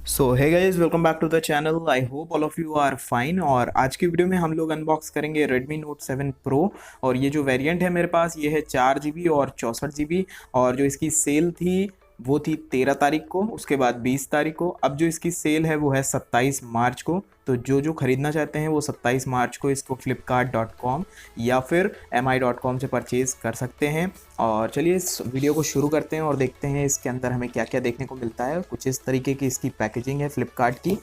So hey guys, welcome back to the channel. I hope all of you are fine. और आज की video में हम लोग अनबॉक्स करेंगे Redmi Note 7 Pro। और ये जो वेरिएंट है मेरे पास, ये है 4 GB और 64 GB। और जो इसकी सेल थी वो थी 13 तारीख को, उसके बाद 20 तारीख को। अब जो इसकी सेल है वो है 27 मार्च को। तो जो जो खरीदना चाहते हैं वो 27 मार्च को इसको flipkart.com या फिर mi.com से परचेज़ कर सकते हैं। और चलिए इस वीडियो को शुरू करते हैं और देखते हैं इसके अंदर हमें क्या क्या देखने को मिलता है। कुछ इस तरीके की इसकी पैकेजिंग है फ्लिपकार्ट की।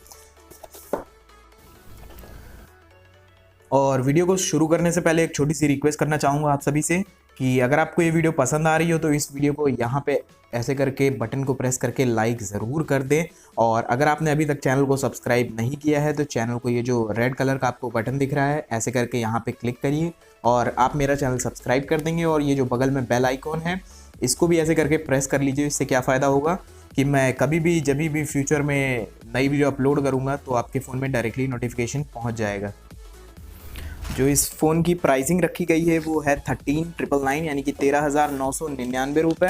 और वीडियो को शुरू करने से पहले एक छोटी सी रिक्वेस्ट करना चाहूँगा आप सभी से कि अगर आपको ये वीडियो पसंद आ रही हो तो इस वीडियो को यहाँ पे ऐसे करके बटन को प्रेस करके लाइक ज़रूर कर दें। और अगर आपने अभी तक चैनल को सब्सक्राइब नहीं किया है तो चैनल को, ये जो रेड कलर का आपको बटन दिख रहा है, ऐसे करके यहाँ पे क्लिक करिए और आप मेरा चैनल सब्सक्राइब कर देंगे। और ये जो बगल में बेल आइकॉन है इसको भी ऐसे करके प्रेस कर लीजिए। इससे क्या फ़ायदा होगा कि मैं कभी भी जब भी फ्यूचर में नई वीडियो अपलोड करूँगा तो आपके फ़ोन में डायरेक्टली नोटिफिकेशन पहुँच जाएगा। जो इस फ़ोन की प्राइसिंग रखी गई है वो है 13,999 यानी कि 13,999 रुपये।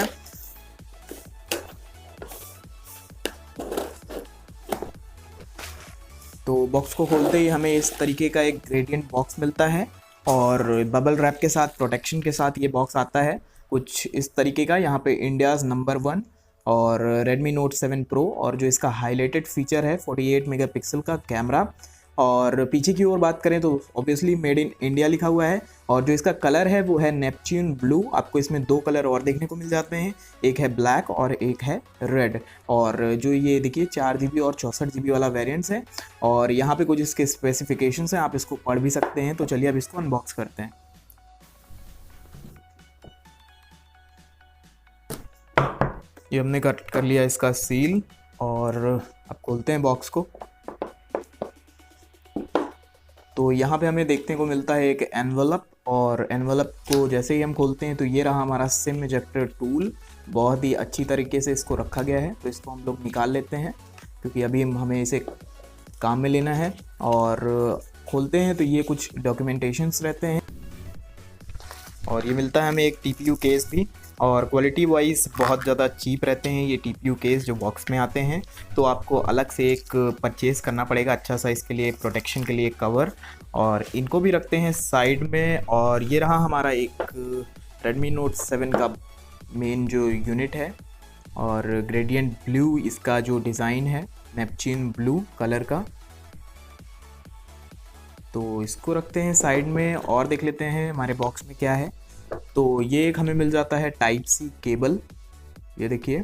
तो बॉक्स को खोलते ही हमें इस तरीके का एक ग्रेडियंट बॉक्स मिलता है और बबल रैप के साथ, प्रोटेक्शन के साथ ये बॉक्स आता है कुछ इस तरीके का। यहाँ पे इंडियाज़ नंबर 1 और Redmi Note 7 Pro, और जो इसका हाईलाइटेड फीचर है 48 मेगापिक्सल का कैमरा। और पीछे की ओर बात करें तो ऑब्वियसली मेड इन इंडिया लिखा हुआ है। और जो इसका कलर है वो है नेपच्यून ब्लू। आपको इसमें 2 कलर और देखने को मिल जाते हैं, एक है ब्लैक और एक है रेड। और जो ये देखिए 4 GB और 64 GB वाला वेरिएंट्स है। और यहाँ पे कुछ इसके स्पेसिफिकेशंस हैं, आप इसको पढ़ भी सकते हैं। तो चलिए अब इसको अनबॉक्स करते हैं। ये हमने कट कर लिया इसका सील और अब खोलते हैं बॉक्स को। तो यहाँ पे हमें देखने को मिलता है एक एनवलप, और एनवलप को जैसे ही हम खोलते हैं तो ये रहा हमारा सिम इजेक्टर टूल। बहुत ही अच्छी तरीके से इसको रखा गया है। तो इसको हम लोग निकाल लेते हैं क्योंकि अभी हमें इसे काम में लेना है। और खोलते हैं तो ये कुछ डॉक्यूमेंटेशंस रहते हैं और ये मिलता है हमें एक TPU केस भी। और क्वालिटी वाइज बहुत ज़्यादा चीप रहते हैं ये TPU केस जो बॉक्स में आते हैं। तो आपको अलग से एक परचेज़ करना पड़ेगा अच्छा सा इसके लिए, प्रोटेक्शन के लिए कवर। और इनको भी रखते हैं साइड में। और ये रहा हमारा एक Redmi Note 7 का मेन जो यूनिट है। और ग्रेडियंट ब्लू इसका जो डिज़ाइन है, नेपच्यून ब्लू कलर का। तो इसको रखते हैं साइड में और देख लेते हैं हमारे बॉक्स में क्या है। तो ये एक हमें मिल जाता है टाइप सी केबल, ये देखिए।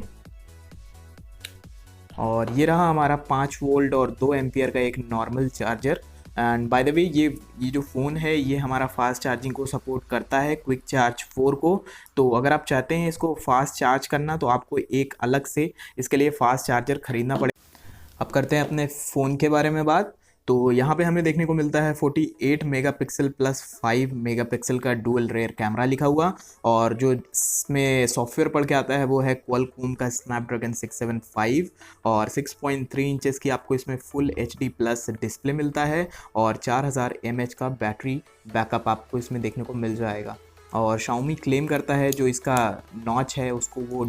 और ये रहा हमारा 5 वोल्ट और 2 एम्पियर का एक normal charger. And by the way ये जो फ़ोन है ये हमारा फास्ट चार्जिंग को सपोर्ट करता है, क्विक चार्ज 4 को। तो अगर आप चाहते हैं इसको फास्ट चार्ज करना तो आपको एक अलग से इसके लिए फ़ास्ट चार्जर ख़रीदना पड़ेगा। अब करते हैं अपने फ़ोन के बारे में बात। तो यहाँ पे हमें देखने को मिलता है 48 मेगापिक्सल प्लस 5 मेगापिक्सल का डुअल रेयर कैमरा लिखा हुआ। और जो इसमें सॉफ्टवेयर पढ़ के आता है वो है क्वालकॉम का स्नैपड्रैगन 675। और 6.3 इंचेस की आपको इसमें फुल HD प्लस डिस्प्ले मिलता है। और 4000 mAh का बैटरी बैकअप आपको इसमें देखने को मिल जाएगा। और Xiaomi क्लेम करता है जो इसका नॉच है उसको वो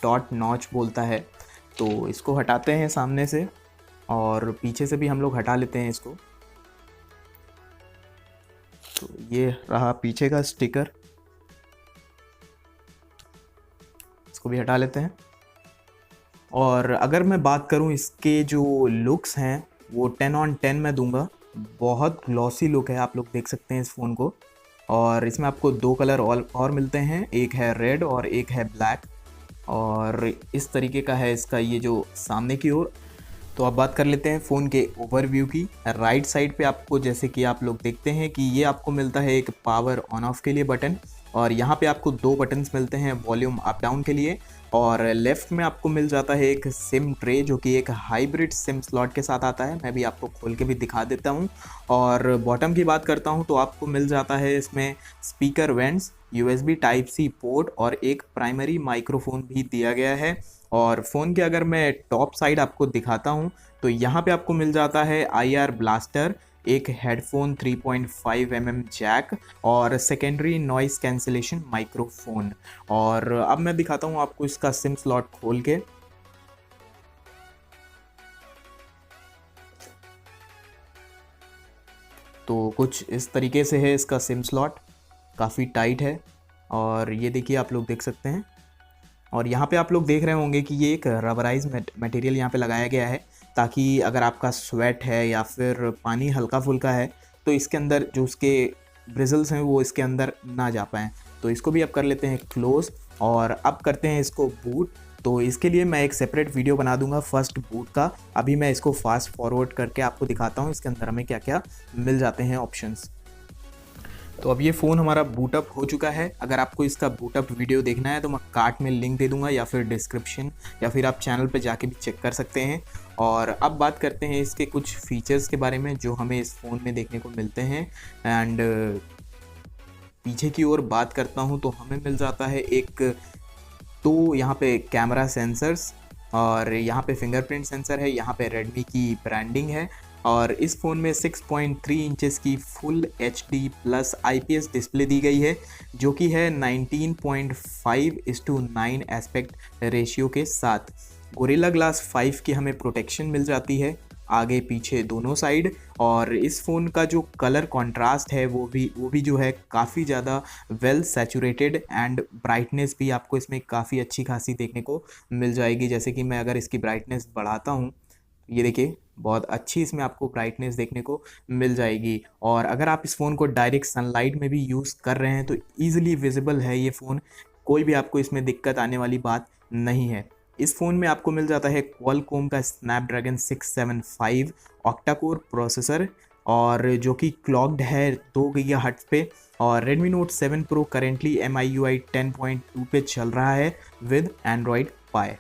डॉट नॉच बोलता है। तो इसको हटाते हैं सामने से और पीछे से भी हम लोग हटा लेते हैं इसको। तो ये रहा पीछे का स्टिकर, इसको भी हटा लेते हैं। और अगर मैं बात करूं इसके जो लुक्स हैं वो 10/10 मैं दूंगा। बहुत ग्लॉसी लुक है, आप लोग देख सकते हैं इस फ़ोन को। और इसमें आपको 2 कलर और मिलते हैं, एक है रेड और एक है ब्लैक। और इस तरीके का है इसका ये जो सामने की ओर। तो अब बात कर लेते हैं फ़ोन के ओवरव्यू की। राइट साइड पे आपको, जैसे कि आप लोग देखते हैं कि ये आपको मिलता है एक पावर ऑन ऑफ के लिए बटन। और यहाँ पे आपको 2 बटन्स मिलते हैं वॉल्यूम अप डाउन के लिए। और लेफ़्ट में आपको मिल जाता है एक सिम ट्रे जो कि एक हाइब्रिड सिम स्लॉट के साथ आता है। मैं भी आपको खोल के भी दिखा देता हूँ। और बॉटम की बात करता हूँ तो आपको मिल जाता है इसमें speaker vents, USB type C port और एक प्राइमरी माइक्रोफोन भी दिया गया है। और फ़ोन के अगर मैं टॉप साइड आपको दिखाता हूँ तो यहाँ पे आपको मिल जाता है IR ब्लास्टर, एक हेडफोन 3.5 mm जैक और सेकेंडरी नॉइस कैंसिलेशन माइक्रोफोन। और अब मैं दिखाता हूँ आपको इसका सिम स्लॉट खोल के। तो कुछ इस तरीके से है इसका सिम स्लॉट, काफ़ी टाइट है। और ये देखिए आप लोग देख सकते हैं। और यहाँ पे आप लोग देख रहे होंगे कि ये एक रबराइज मटेरियल यहाँ पे लगाया गया है, ताकि अगर आपका स्वेट है या फिर पानी हल्का फुल्का है तो इसके अंदर जो उसके ब्रिजल्स हैं वो इसके अंदर ना जा पाएँ। तो इसको भी अब कर लेते हैं क्लोज़ और अब करते हैं इसको बूट। तो इसके लिए मैं एक सेपरेट वीडियो बना दूंगा फर्स्ट बूट का। अभी मैं इसको फास्ट फॉरवर्ड करके आपको दिखाता हूँ इसके अंदर हमें क्या क्या मिल जाते हैं ऑप्शंस। तो अब ये फ़ोन हमारा बूटअप हो चुका है। अगर आपको इसका बूटअप वीडियो देखना है तो मैं कार्ट में लिंक दे दूंगा या फिर डिस्क्रिप्शन, या फिर आप चैनल पे जाके भी चेक कर सकते हैं। और अब बात करते हैं इसके कुछ फीचर्स के बारे में जो हमें इस फ़ोन में देखने को मिलते हैं। एंड पीछे की ओर बात करता हूँ तो हमें मिल जाता है एक तो यहाँ पे कैमरा सेंसर्स, और यहाँ पे फिंगरप्रिंट सेंसर है, यहाँ पे रेडमी की ब्रांडिंग है। और इस फ़ोन में 6.3 इंचेस की full HD plus IPS display दी गई है, जो कि है 19.5:9 एस्पेक्ट रेशियो के साथ। गोरिल्ला ग्लास 5 की हमें प्रोटेक्शन मिल जाती है आगे पीछे दोनों साइड। और इस फ़ोन का जो कलर कंट्रास्ट है वो भी जो है काफ़ी ज़्यादा वेल सैचुरेटेड, एंड ब्राइटनेस भी आपको इसमें काफ़ी अच्छी खासी देखने को मिल जाएगी। जैसे कि मैं अगर इसकी ब्राइटनेस बढ़ाता हूँ, ये देखिए बहुत अच्छी इसमें आपको ब्राइटनेस देखने को मिल जाएगी। और अगर आप इस फ़ोन को डायरेक्ट सनलाइट में भी यूज़ कर रहे हैं तो ईज़िली विजिबल है ये फ़ोन, कोई भी आपको इसमें दिक्कत आने वाली बात नहीं है। इस फ़ोन में आपको मिल जाता है क्वालकॉम का स्नैपड्रैगन 675 ऑक्टा कोर प्रोसेसर, और जो कि क्लॉक्ड है 2 गीगाहर्ट्ज़ पे। और Redmi Note 7 Pro currently MIUI 10.2 पे चल रहा है विद एंड्रॉयड पाई।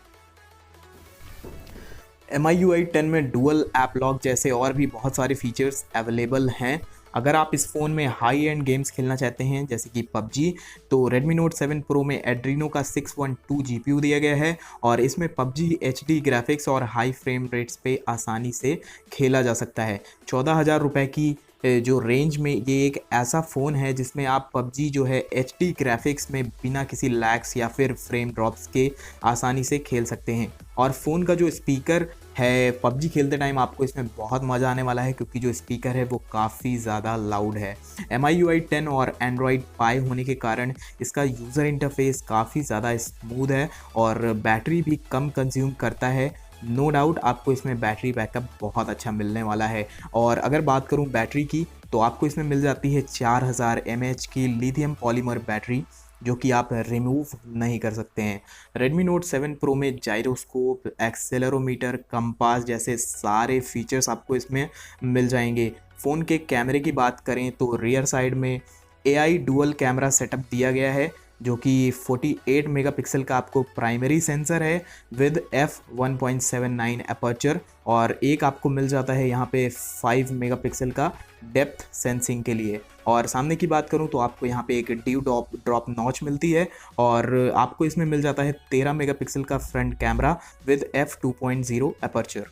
MIUI 10 में डुअल ऐप लॉक जैसे और भी बहुत सारे फीचर्स अवेलेबल हैं। अगर आप इस फ़ोन में हाई एंड गेम्स खेलना चाहते हैं जैसे कि PUBG, तो Redmi Note 7 Pro में एड्रीनो का 612 GPU दिया गया है, और इसमें PUBG HD ग्राफिक्स और हाई फ्रेम रेट्स पे आसानी से खेला जा सकता है। 14,000 रुपये की जो रेंज में ये एक ऐसा फ़ोन है जिसमें आप PUBG जो है HD ग्राफिक्स में बिना किसी लैग्स या फिर फ्रेम ड्रॉप्स के आसानी से खेल सकते हैं। और फ़ोन का जो स्पीकर है, PUBG खेलते टाइम आपको इसमें बहुत मज़ा आने वाला है, क्योंकि जो स्पीकर है वो काफ़ी ज़्यादा लाउड है। MIUI 10 और एंड्रॉयड पाई होने के कारण इसका यूज़र इंटरफेस काफ़ी ज़्यादा स्मूथ है, और बैटरी भी कम कंज्यूम करता है। नो डाउट आपको इसमें बैटरी बैकअप बहुत अच्छा मिलने वाला है। और अगर बात करूं बैटरी की, तो आपको इसमें मिल जाती है 4000 mAh की लिथियम पॉलीमर बैटरी, जो कि आप रिमूव नहीं कर सकते हैं। Redmi Note 7 Pro में जायरोस्कोप, एक्सेलेरोमीटर, कंपास जैसे सारे फीचर्स आपको इसमें मिल जाएंगे। फ़ोन के कैमरे की बात करें तो रियर साइड में AI डुअल कैमरा सेटअप दिया गया है, जो कि 48 मेगापिक्सल का आपको प्राइमरी सेंसर है विद f1.79 अपर्चर, और एक आपको मिल जाता है यहाँ पे 5 मेगापिक्सल का डेप्थ सेंसिंग के लिए। और सामने की बात करूँ तो आपको यहाँ पे एक ड्यू ड्रॉप नॉच मिलती है, और आपको इसमें मिल जाता है 13 मेगापिक्सल का front camera with f2.0 aperture.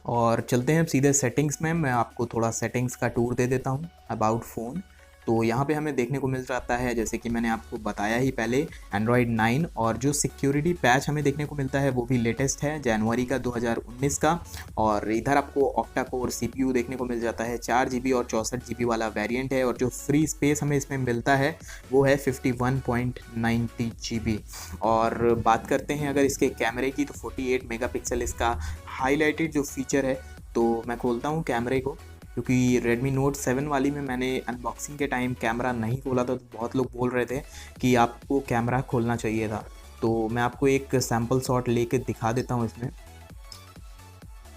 और चलते हैं अब सीधे सेटिंग्स में। मैं आपको थोड़ा सेटिंग्स का टूर दे देता हूँ अबाउट फ़ोन। तो यहाँ पे हमें देखने को मिल जाता है, जैसे कि मैंने आपको बताया ही पहले, एंड्रॉयड 9, और जो सिक्योरिटी पैच हमें देखने को मिलता है वो भी लेटेस्ट है, जनवरी का 2019 का। और इधर आपको ऑक्टा कोर CPU देखने को मिल जाता है, 4 GB और 64 GB वाला वेरिएंट है। और जो फ्री स्पेस हमें इसमें मिलता है वो है 51.90 GB। और बात करते हैं अगर इसके कैमरे की, तो 48 मेगापिक्सल इसका हाईलाइटेड जो फीचर है। तो मैं खोलता हूँ कैमरे को, क्योंकि Redmi Note 7 वाली में मैंने अनबॉक्सिंग के टाइम कैमरा नहीं खोला था, तो बहुत लोग बोल रहे थे कि आपको कैमरा खोलना चाहिए था। तो मैं आपको एक सैम्पल शॉट लेके दिखा देता हूँ इसमें।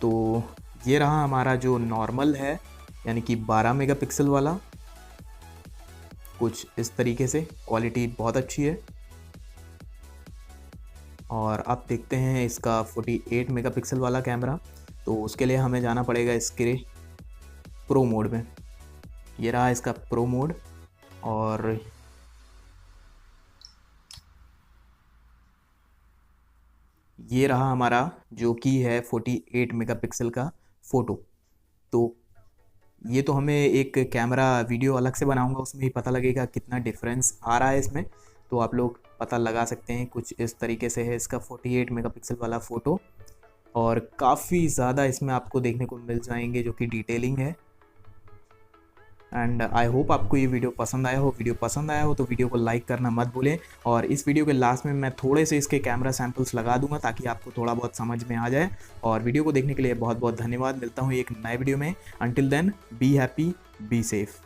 तो ये रहा हमारा जो नॉर्मल है, यानी कि 12 मेगापिक्सल वाला, कुछ इस तरीके से, क्वालिटी बहुत अच्छी है। और अब देखते हैं इसका 48 मेगापिक्सल वाला कैमरा। तो उसके लिए हमें जाना पड़ेगा इसके प्रो मोड में। ये रहा इसका प्रो मोड, और ये रहा हमारा जो कि है 48 मेगापिक्सल का फ़ोटो। तो ये तो हमें एक कैमरा वीडियो अलग से बनाऊंगा, उसमें ही पता लगेगा कितना डिफरेंस आ रहा है इसमें। तो आप लोग पता लगा सकते हैं। कुछ इस तरीके से है इसका 48 मेगापिक्सल वाला फ़ोटो, और काफ़ी ज़्यादा इसमें आपको देखने को मिल जाएंगे जो कि डिटेलिंग है। एंड आई होप आपको ये वीडियो पसंद आया हो। वीडियो पसंद आया हो तो वीडियो को लाइक करना मत भूलें, और इस वीडियो के लास्ट में मैं थोड़े से इसके कैमरा सैंपल्स लगा दूंगा ताकि आपको थोड़ा बहुत समझ में आ जाए। और वीडियो को देखने के लिए बहुत बहुत धन्यवाद। मिलता हूँ एक नए वीडियो में। Until then, be happy, be safe.